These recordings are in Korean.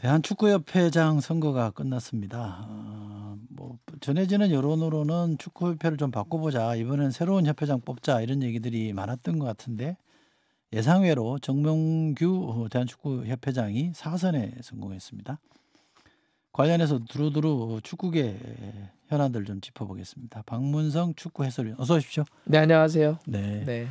대한축구협회장 선거가 끝났습니다. 뭐 전해지는 여론으로는 축구협회를 좀 바꿔보자, 이번엔 새로운 협회장 뽑자, 이런 얘기들이 많았던 것 같은데 예상외로 정명규 대한축구협회장이 사선에 성공했습니다. 관련해서 두루두루 축구계 현안들 좀 짚어보겠습니다. 박문성 축구 해설위원, 어서 오십시오. 네, 안녕하세요. 네. 네.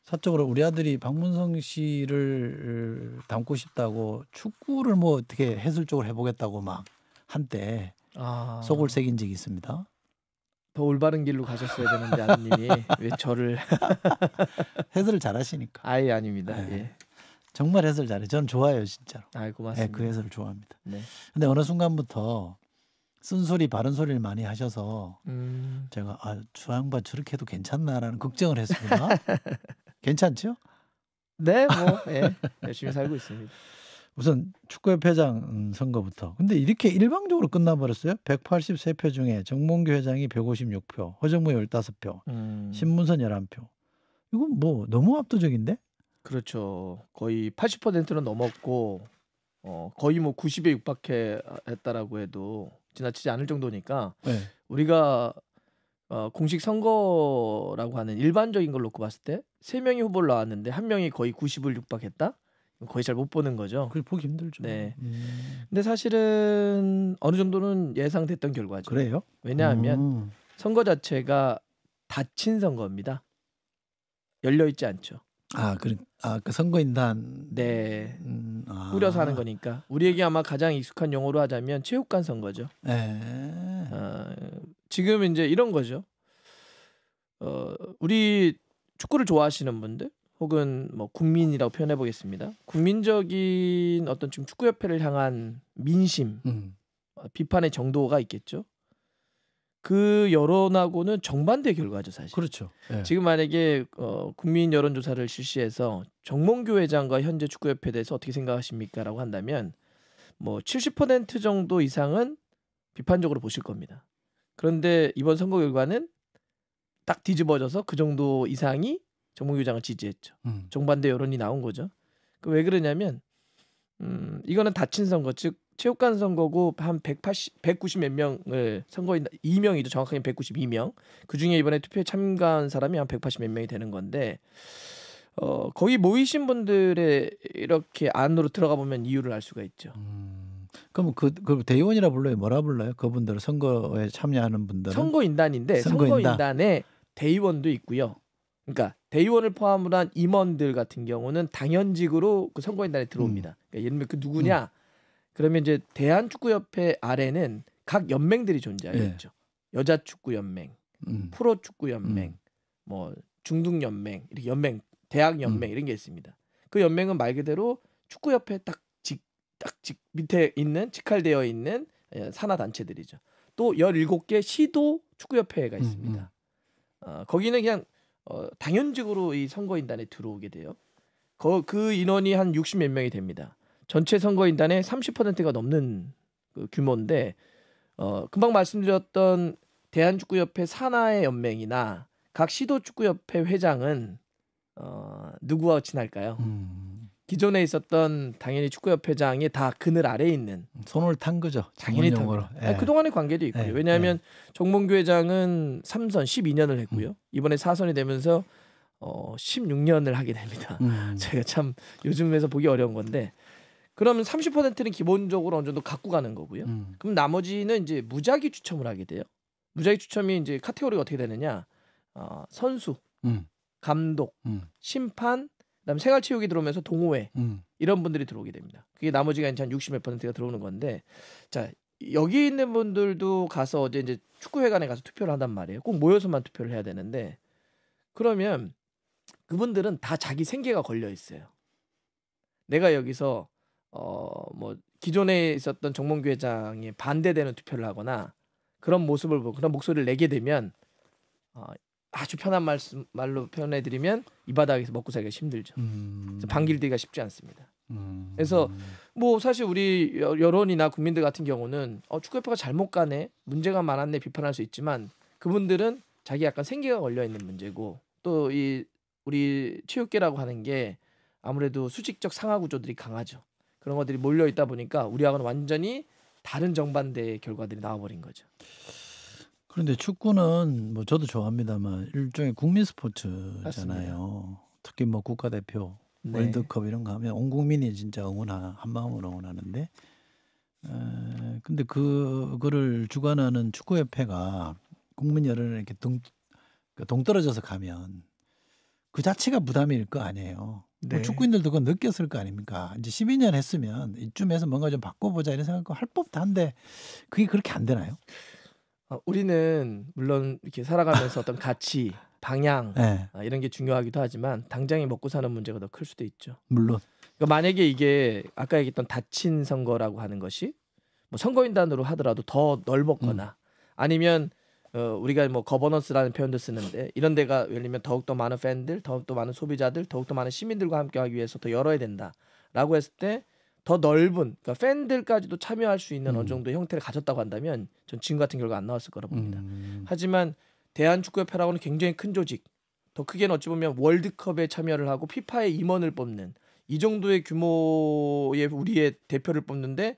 사적으로 우리 아들이 박문성 씨를 닮고 싶다고 축구를 뭐 어떻게 해설적으로 해보겠다고 막 한때 속을 새긴 적이 있습니다. 더 올바른 길로 가셨어야 되는데 아드님이 왜 저를 해설을 잘하시니까. 아예 아닙니다. 네. 예. 정말 해설 잘해. 저는 좋아해요, 진짜로. 고맙습니다. 네, 그 해설을 좋아합니다. 네. 근데 어느 순간부터 쓴소리 바른 소리를 많이 하셔서 제가 저 양반 저렇게 해도 괜찮나라는 걱정을 했습니다. 괜찮죠? 네, 뭐 예. 열심히 살고 있습니다. 우선 축구협회장 선거부터. 근데 이렇게 일방적으로 끝나버렸어요. 183표 중에 정몽규 회장이 156표, 허정무 15표, 신문선 11표. 이건 뭐 너무 압도적인데? 그렇죠. 거의 80%는 넘었고 거의 뭐 90에 육박했다라고 해도 지나치지 않을 정도니까 네. 우리가 공식 선거라고 하는 일반적인 걸 놓고 봤을 때 3명이 후보를 나왔는데 1명이 거의 90을 육박했다? 거의 잘 못 보는 거죠. 그게 보기 힘들죠. 네. 근데 사실은 어느 정도는 예상됐던 결과죠. 그래요? 왜냐하면 선거 자체가 닫힌 선거입니다. 열려 있지 않죠. 그 선거인단. 네. 꾸려서 하는 거니까. 우리에게 아마 가장 익숙한 용어로 하자면 체육관 선거죠. 네. 지금 이제 이런 거죠. 우리 축구를 좋아하시는 분들 혹은 뭐 국민이라고 표현해 보겠습니다. 국민적인 어떤 지금 축구협회를 향한 민심, 비판의 정도가 있겠죠. 그 여론하고는 정반대 결과죠, 사실. 그렇죠. 네. 지금 만약에 국민 여론조사를 실시해서 정몽규 회장과 현재 축구협회에 대해서 어떻게 생각하십니까?라고 한다면 뭐 70% 정도 이상은 비판적으로 보실 겁니다. 그런데 이번 선거 결과는 딱 뒤집어져서 그 정도 이상이 정몽규 회장을 지지했죠. 정반대 여론이 나온 거죠. 왜 그러냐면 이거는 닫힌 선거, 즉 체육관 선거고 한 190 몇 명을 선거인 2명이죠. 정확하게 192명. 그중에 이번에 투표에 참가한 사람이 한 180 몇 명이 되는 건데 거기 모이신 분들의 이렇게 안으로 들어가 보면 이유를 알 수가 있죠. 그럼 그 대의원이라 불러요? 뭐라 불러요? 그분들 선거에 참여하는 분들은? 선거인단인데 선거인단에 대의원도 있고요. 그러니까 대의원을 포함을 한 임원들 같은 경우는 당연직으로 그 선거인단에 들어옵니다. 그러니까 예를 들면 그 누구냐? 그러면 이제 대한축구협회 아래는 각 연맹들이 존재하겠죠. 여자축구연맹, 프로축구연맹, 뭐 중등연맹, 이렇게 연맹, 대학연맹 이런 게 있습니다. 그 연맹은 말 그대로 축구협회 딱 밑에 있는 직할되어 있는 산하 단체들이죠. 또 17개 시도 축구협회가 있습니다. 거기는 그냥 당연직으로 이 선거인단에 들어오게 돼요. 그 인원이 한 60 몇 명이 됩니다. 전체 선거인단의 30%가 넘는 그 규모인데 금방 말씀드렸던 대한축구협회 산하의 연맹이나 각 시도축구협회 회장은 누구와 친할까요? 기존에 있었던 당연히 축구협회장이 다 그늘 아래에 있는 손을 탄 거죠. 당연히 탄 거죠. 그동안의 관계도 있고요. 왜냐하면 정몽규 회장은 3선 12년을 했고요. 이번에 4선이 되면서 16년을 하게 됩니다. 제가 참 요즘에서 보기 어려운 건데 그러면 30%는 기본적으로 어느 정도 갖고 가는 거고요. 그럼 나머지는 이제 무작위 추첨을 하게 돼요. 무작위 추첨이 이제 카테고리가 어떻게 되느냐? 선수, 감독, 심판, 그다음에 생활체육이 들어오면서 동호회 이런 분들이 들어오게 됩니다. 그게 나머지가 한 60몇 %가 들어오는 건데, 자 여기 있는 분들도 가서 이제 축구회관에 가서 투표를 한단 말이에요. 꼭 모여서만 투표를 해야 되는데 그러면 그분들은 다 자기 생계가 걸려 있어요. 내가 여기서 뭐 기존에 있었던 정몽규 회장에 반대되는 투표를 하거나 그런 모습을 보고 그런 목소리를 내게 되면 아주 편한 말로 표현해드리면 이 바닥에서 먹고 살기가 힘들죠. 반길들기가 쉽지 않습니다. 그래서 뭐 사실 우리 여론이나 국민들 같은 경우는 축구협회가 잘못 가네, 문제가 많았네 비판할 수 있지만 그분들은 자기 약간 생계가 걸려 있는 문제고 또 이 우리 체육계라고 하는 게 아무래도 수직적 상하 구조들이 강하죠. 그런 것들이 몰려 있다 보니까 우리하고는 완전히 다른 정반대의 결과들이 나와버린 거죠. 그런데 축구는 뭐 저도 좋아합니다만 일종의 국민 스포츠잖아요. 맞습니다. 특히 뭐 국가대표 네. 월드컵 이런 거 하면 온 국민이 진짜 한 마음으로 응원하는데 근데 그거를 주관하는 축구협회가 국민 여론에 이렇게 동떨어져서 가면 그 자체가 부담일 거 아니에요. 뭐 네. 축구인들도 그건 느꼈을 거 아닙니까? 이제 12년 했으면 이쯤에서 뭔가 좀 바꿔보자 이런 생각 할 법도 한데 그게 그렇게 안 되나요? 우리는 물론 이렇게 살아가면서 어떤 가치, 방향 네, 이런 게 중요하기도 하지만 당장에 먹고 사는 문제가 더 클 수도 있죠. 물론. 그러니까 만약에 이게 아까 얘기했던 닫힌 선거라고 하는 것이 뭐 선거인단으로 하더라도 더 넓었거나 아니면 우리가 뭐 거버넌스라는 표현도 쓰는데 이런 데가 예를 들면 더욱더 많은 팬들, 더욱더 많은 소비자들, 더욱더 많은 시민들과 함께하기 위해서 더 열어야 된다라고 했을 때 더 넓은 그러니까 팬들까지도 참여할 수 있는 어느 정도 형태를 가졌다고 한다면 전 지금 같은 결과 안 나왔을 거라 봅니다. 하지만 대한축구협회라고는 굉장히 큰 조직, 더 크게는 어찌 보면 월드컵에 참여를 하고 피파에 임원을 뽑는 이 정도의 규모의 우리의 대표를 뽑는데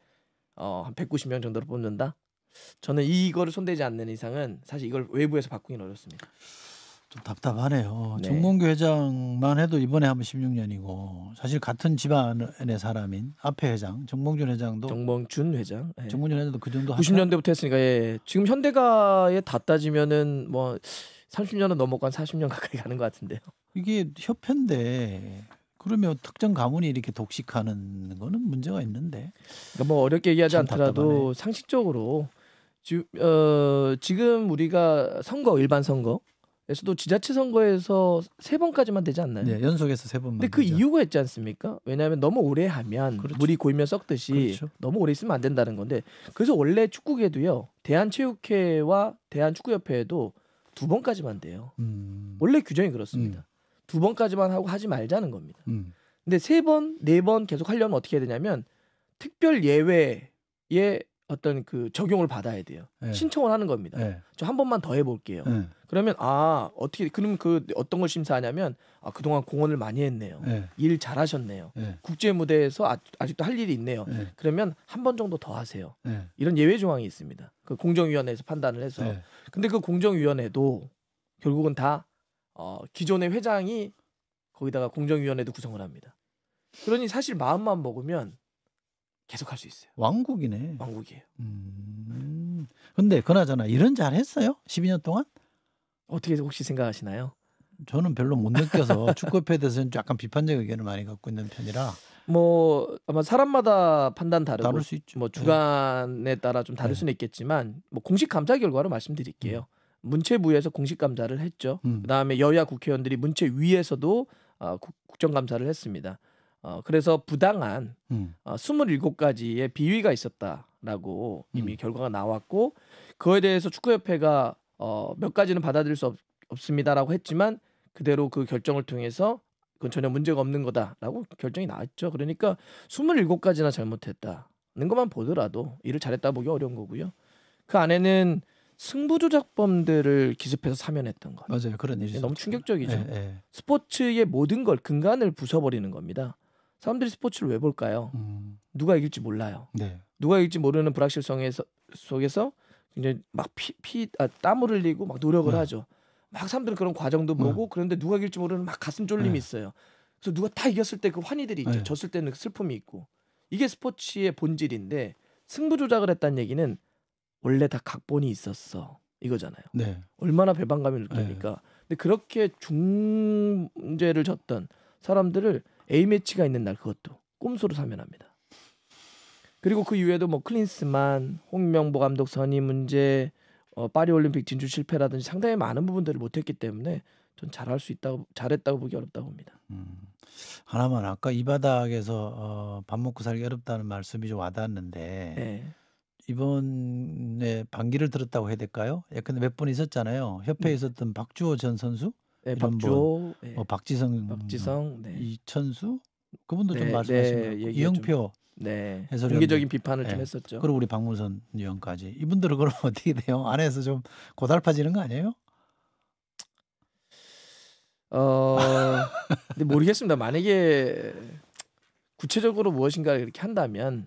한 190명 정도로 뽑는다. 저는 이거를 손대지 않는 이상은 사실 이걸 외부에서 바꾸기는 어렵습니다. 좀 답답하네요. 네. 정몽규 회장만 해도 이번에 하면 16년이고 사실 같은 집안의 사람인 앞에 회장 정몽준 회장도 정몽준 회장. 예. 정몽준 회장도 그 정도 90년대부터 했으니까 예. 지금 현대가에 다 따지면은 뭐 30년은 넘었고 한 40년 가까이 가는 것 같은데요. 이게 협회인데 그러면 특정 가문이 이렇게 독식하는 거는 문제가 있는데. 그러니까 뭐 어렵게 얘기하지 참 않더라도 답답하네. 상식적으로 지금 우리가 선거 일반 선거에서도 지자체 선거에서 3번까지만 되지 않나요? 네, 연속해서 3번만. 근데 그 되죠. 이유가 있지 않습니까? 왜냐하면 너무 오래 하면 그렇죠. 물이 고이면 썩듯이 그렇죠. 너무 오래 있으면 안 된다는 건데 그래서 원래 축구계도요. 대한체육회와 대한축구협회에도 2번까지만 돼요. 원래 규정이 그렇습니다. 2번까지만 하고 하지 말자는 겁니다. 근데 3번, 4번 계속 하려면 어떻게 해야 되냐면 특별 예외의 어떤 그 적용을 받아야 돼요. 네. 신청을 하는 겁니다. 네. 저 한 번만 더 해볼게요. 네. 그러면 어떻게 그럼 그 어떤 걸 심사하냐면 그동안 공헌을 많이 했네요. 네. 일 잘하셨네요. 네. 국제 무대에서 아직도 할 일이 있네요. 네. 그러면 한 번 정도 더 하세요. 네. 이런 예외 조항이 있습니다. 그 공정위원회에서 판단을 해서. 네. 근데 그 공정위원회도 결국은 다 기존의 회장이 거기다가 공정위원회도 구성을 합니다. 그러니 사실 마음만 먹으면 계속 할 수 있어요. 왕국이네. 왕국이에요. 근데 그나저나 일은 잘했어요? 12년 동안? 어떻게 혹시 생각하시나요? 저는 별로 못 느껴서 축구협회에 대해서는 약간 비판적 의견을 많이 갖고 있는 편이라. 뭐 아마 사람마다 판단 다르고 다를 수 있죠. 뭐 주관에 따라 좀 다를 수는 있겠지만 뭐 공식 감사 결과로 말씀드릴게요. 문체부에서 공식 감사를 했죠. 그다음에 여야 국회의원들이 문체위에서도 국정감사를 했습니다. 그래서 부당한 27가지의 비위가 있었다라고 이미 결과가 나왔고 그거에 대해서 축구협회가 몇 가지는 받아들일 수 없습니다라고 했지만 그대로 그 결정을 통해서 그건 전혀 문제가 없는 거다라고 결정이 나왔죠. 그러니까 27가지나 잘못했다는 것만 보더라도 일을 잘했다 보기 어려운 거고요. 그 안에는 승부조작범들을 기습해서 사면했던 것. 맞아요. 그런 일이 너무 있었죠. 충격적이죠. 네. 스포츠의 모든 걸 근간을 부숴버리는 겁니다. 사람들이 스포츠를 왜 볼까요? 누가 이길지 몰라요. 네. 누가 이길지 모르는 불확실성 속에서 굉장히 막 땀을 흘리고 막 노력을 하죠. 막 사람들은 그런 과정도 보고 그런데 누가 이길지 모르는 막 가슴 쫄림이 있어요. 그래서 누가 다 이겼을 때 그 환희들이 있죠. 졌을 때는 그 슬픔이 있고. 이게 스포츠의 본질인데 승부 조작을 했다는 얘기는 원래 다 각본이 있었어 이거잖아요. 네. 얼마나 배반감이 느낍니까? 근데 그렇게 중죄를 졌던 사람들을 A매치가 있는 날 그것도 꼼수로 사면합니다. 그리고 그 이후에도 뭐 클린스만, 홍명보 감독 선임 문제, 파리올림픽 진출 실패라든지 상당히 많은 부분들을 못했기 때문에 전 잘했다고 보기 어렵다고 봅니다. 하나만 아까 이 바닥에서 밥 먹고 살기 어렵다는 말씀이 좀 와닿았는데 네. 이번에 반기를 들었다고 해야 될까요? 예컨대 몇 번 있었잖아요. 협회에 있었던 박주호 전 선수, 네, 박주호, 박지성, 네. 이천수 그분도 좀 네, 말씀하시면 이영표 해설위원 공개적인 비판을 좀 했었죠. 그리고 우리 박문선 위원까지 이분들은 그럼 어떻게 돼요? 안에서 좀 고달파지는 거 아니에요? 근데 모르겠습니다. 만약에 구체적으로 무엇인가를 이렇게 한다면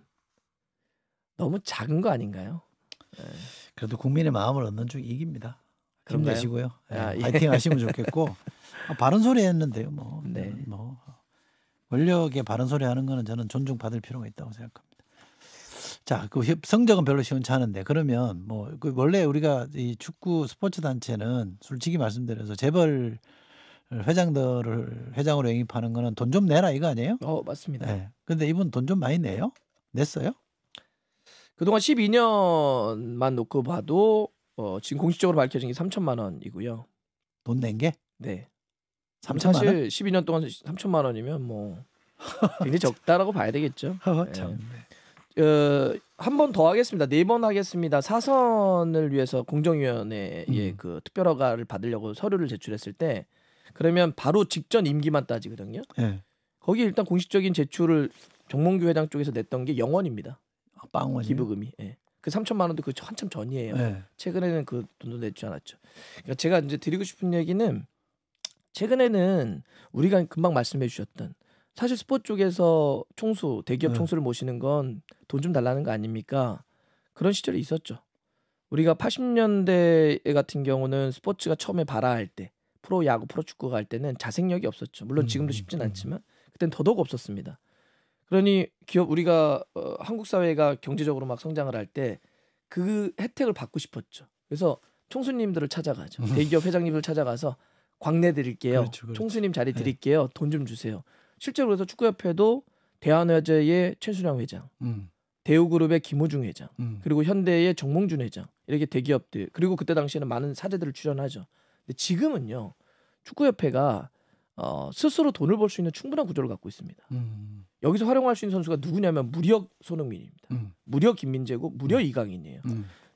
너무 작은 거 아닌가요? 네. 그래도 국민의 마음을 얻는 중 이깁니다. 그런가요? 힘내시고요. 예. 파이팅 하시면 좋겠고 바른 소리 했는데요. 네. 권력의 바른 소리 하는 거는 저는 존중받을 필요가 있다고 생각합니다. 자, 그 성적은 별로 시원찮은데 그러면 그 원래 우리가 이 축구 스포츠 단체는 솔직히 말씀드려서 재벌 회장으로 영입하는 거는 돈 좀 내라 이거 아니에요? 맞습니다. 네. 근데 이분 돈 좀 많이 내요? 냈어요? 그동안 12년만 놓고 봐도 지금 공식적으로 밝혀진 게 3천만 원이고요. 돈 낸 게? 네. 3천만 사실 원? 12년 동안 3천만 원이면 뭐 굉장히 적다라고 봐야 되겠죠. 참. 한 번 더 하겠습니다. 4번 하겠습니다. 사선을 위해서 공정위원회에 그 특별허가를 받으려고 서류를 제출했을 때 그러면 바로 직전 임기만 따지거든요. 네. 거기 일단 공식적인 제출을 정몽규 회장 쪽에서 냈던 게 0원입니다. 빵원이요? 기부금이. 예. 그 3천만 원도 그 한참 전이에요. 네. 최근에는 그 돈도 내지 않았죠. 그러니까 제가 이제 드리고 싶은 얘기는 최근에는 우리가 금방 말씀해 주셨던 사실 스포츠 쪽에서 총수, 대기업 총수를 모시는 건 돈 좀 달라는 거 아닙니까? 그런 시절이 있었죠. 우리가 80년대 같은 경우는 스포츠가 처음에 발아할 때 프로야구, 프로축구가 할 때는 자생력이 없었죠. 물론 지금도 쉽진 않지만 그때는 더더욱 없었습니다. 그러니 우리가 한국 사회가 경제적으로 막 성장을 할 때 그 혜택을 받고 싶었죠. 그래서 총수님들을 찾아가죠. 대기업 회장님을 찾아가서 광내 드릴게요. 그렇죠. 총수님 자리 드릴게요. 돈 좀 주세요. 실제로 그래서 축구협회도 대한화재의 최순영 회장, 대우그룹의 김호중 회장, 그리고 현대의 정몽준 회장 이렇게 대기업들 그리고 그때 당시에는 많은 사제들을 출연하죠. 근데 지금은요 축구협회가 스스로 돈을 벌 수 있는 충분한 구조를 갖고 있습니다. 여기서 활용할 수 있는 선수가 누구냐면 무려 손흥민입니다. 무려 김민재고 무려 이강인이에요.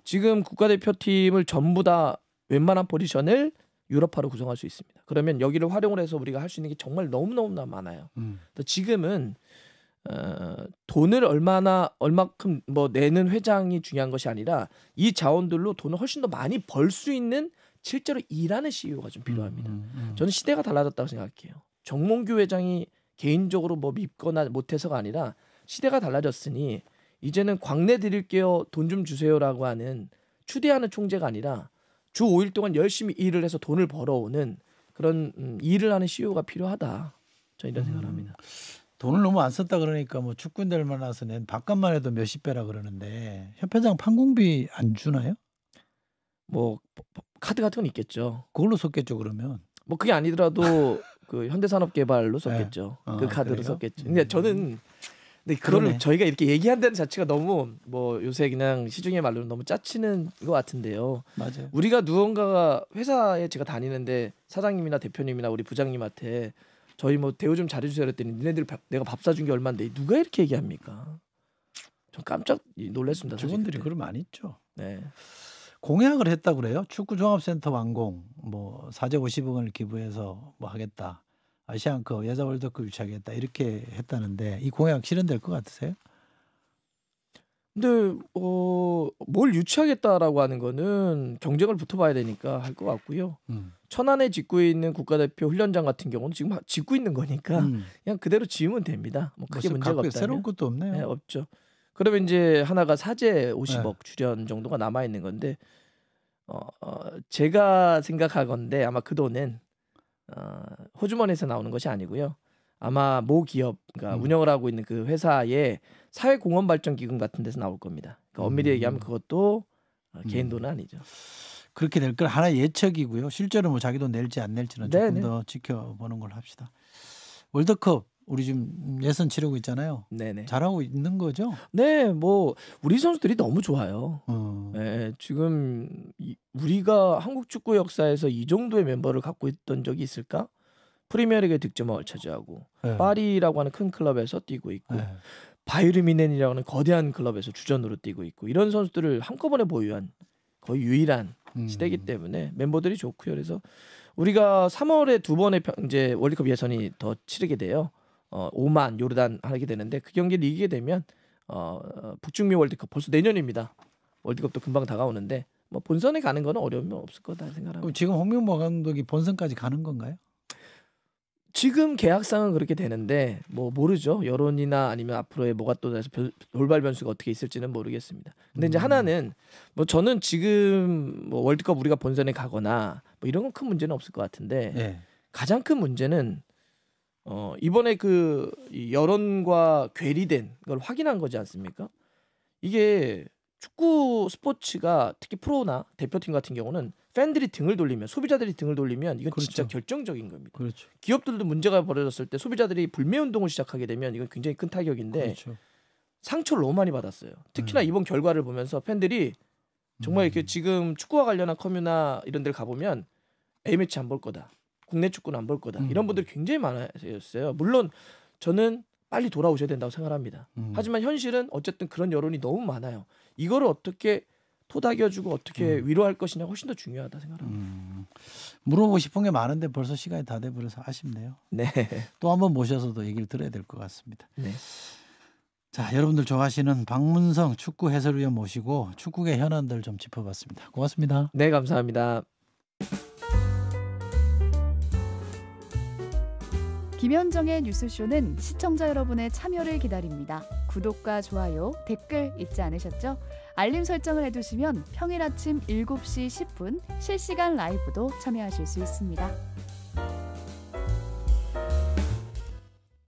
지금 국가대표팀을 전부 다 웬만한 포지션을 유럽파로 구성할 수 있습니다. 그러면 여기를 활용을 해서 우리가 할 수 있는 게 정말 너무너무 많아요. 지금은 돈을 얼마큼 내는 회장이 중요한 것이 아니라 이 자원들로 돈을 훨씬 더 많이 벌 수 있는 실제로 일하는 CEO가 좀 필요합니다. 저는 시대가 달라졌다고 생각해요. 정몽규 회장이 개인적으로 밉거나 못해서가 아니라 시대가 달라졌으니 이제는 광내 드릴게요, 돈 좀 주세요라고 하는 추대하는 총재가 아니라 주 5일 동안 열심히 일을 해서 돈을 벌어오는 그런 일을 하는 CEO가 필요하다. 저는 이런 생각을 합니다. 돈을 너무 안 썼다 그러니까 축구인들 만나서 낸 밥값만 해도 몇십 배라 그러는데 협회장 판공비 안 주나요? 카드 같은 건 있겠죠. 그걸로 썼겠죠 그러면. 그게 아니더라도 그 현대산업개발로 썼겠죠. 네. 그 카드로 그래요? 썼겠죠. 근데 저는 그거를 그러네. 저희가 이렇게 얘기한다는 자체가 너무 요새 그냥 시중의 말로는 너무 짜치는 것 같은데요. 맞아요. 우리가 누군가가 회사에 제가 다니는데 사장님이나 대표님이나 우리 부장님한테 저희 대우 좀 잘해주세요 그랬더니 니네들 내가 밥 사준 게 얼마인데 누가 이렇게 얘기합니까? 전 깜짝 놀랐습니다. 직원들이 그러면 안 있죠. 네. 공약을 했다 그래요. 축구 종합센터 완공 4조 50억 원을 기부해서 하겠다. 아시안컵 여자 월드컵 유치하겠다 이렇게 했다는데 이 공약 실현될 것 같으세요? 근데 뭘 유치하겠다라고 하는 거는 경쟁을 붙어봐야 되니까 할 것 같고요. 천안에 짓고 있는 국가대표 훈련장 같은 경우는 지금 짓고 있는 거니까 그냥 그대로 지으면 됩니다. 크게 문제가 없다면. 새로운 것도 없네요. 네, 없죠. 그러면 이제 하나가 사제 50억 출연 정도가 남아 있는 건데 제가 생각하건데 아마 그 돈은 호주머니에서 나오는 것이 아니고요. 아마 모 기업, 그러니까 운영을 하고 있는 그 회사의 사회공헌발전기금 같은 데서 나올 겁니다. 그러니까 엄밀히 얘기하면 그것도 개인 돈은 아니죠. 그렇게 될 걸 하나의 예측이고요. 실제로 자기 돈 낼지 안 낼지는 조금 더 지켜보는 걸로 합시다. 월드컵 우리 지금 예선 치르고 있잖아요. 네네. 잘하고 있는 거죠? 네, 우리 선수들이 너무 좋아요. 네, 지금 우리가 한국 축구 역사에서 이 정도의 멤버를 갖고 있던 적이 있을까? 프리미어리그의 득점왕을 차지하고 파리라고 하는 큰 클럽에서 뛰고 있고 바이에른 뮌헨이라고 하는 거대한 클럽에서 주전으로 뛰고 있고 이런 선수들을 한꺼번에 보유한 거의 유일한 시대이기 때문에 멤버들이 좋고요. 그래서 우리가 3월에 두 번의 이제 월드컵 예선이 더 치르게 돼요. 오만, 요르단 하게 되는데 그 경기를 이기게 되면 북중미 월드컵 벌써 내년입니다. 월드컵도 금방 다가오는데 본선에 가는 거는 어려움이 없을 거다 생각합니다. 그럼 지금 홍명보 감독이 본선까지 가는 건가요? 지금 계약상은 그렇게 되는데 뭐 모르죠. 여론이나 아니면 앞으로의 뭐가 또 나서 돌발 변수가 어떻게 있을지는 모르겠습니다. 근데 이제 하나는 뭐 저는 지금 뭐 월드컵 우리가 본선에 가거나 뭐 이런 건 큰 문제는 없을 것 같은데 예. 가장 큰 문제는 이번에 그 여론과 괴리된 걸 확인한 거지 않습니까? 이게 축구 스포츠가 특히 프로나 대표팀 같은 경우는 팬들이 등을 돌리면, 소비자들이 등을 돌리면 이건 그렇죠. 진짜 결정적인 겁니다. 그렇죠. 기업들도 문제가 벌어졌을 때 소비자들이 불매 운동을 시작하게 되면 이건 굉장히 큰 타격인데 그렇죠. 상처를 너무 많이 받았어요. 특히나 이번 결과를 보면서 팬들이 정말 이렇게 지금 축구와 관련한 커뮤나 이런 데를 가보면 A매치 안 볼 거다, 국내 축구는 안 볼 거다, 이런 분들이 굉장히 많았어요. 물론 저는 빨리 돌아오셔야 된다고 생각합니다. 하지만 현실은 어쨌든 그런 여론이 너무 많아요. 이거를 어떻게 토닥여주고 어떻게 위로할 것이냐 훨씬 더 중요하다 생각합니다. 물어보고 싶은 게 많은데 벌써 시간이 다 돼버려서 아쉽네요. 네. 또 한번 모셔서도 얘기를 들어야 될 것 같습니다. 네. 자, 여러분들 좋아하시는 박문성 축구 해설위원 모시고 축구계 현안들 좀 짚어봤습니다. 고맙습니다. 네, 감사합니다. 김현정의 뉴스쇼는 시청자 여러분의 참여를 기다립니다. 구독과 좋아요, 댓글 잊지 않으셨죠? 알림 설정을 해두시면 평일 아침 7시 10분 실시간 라이브도 참여하실 수 있습니다.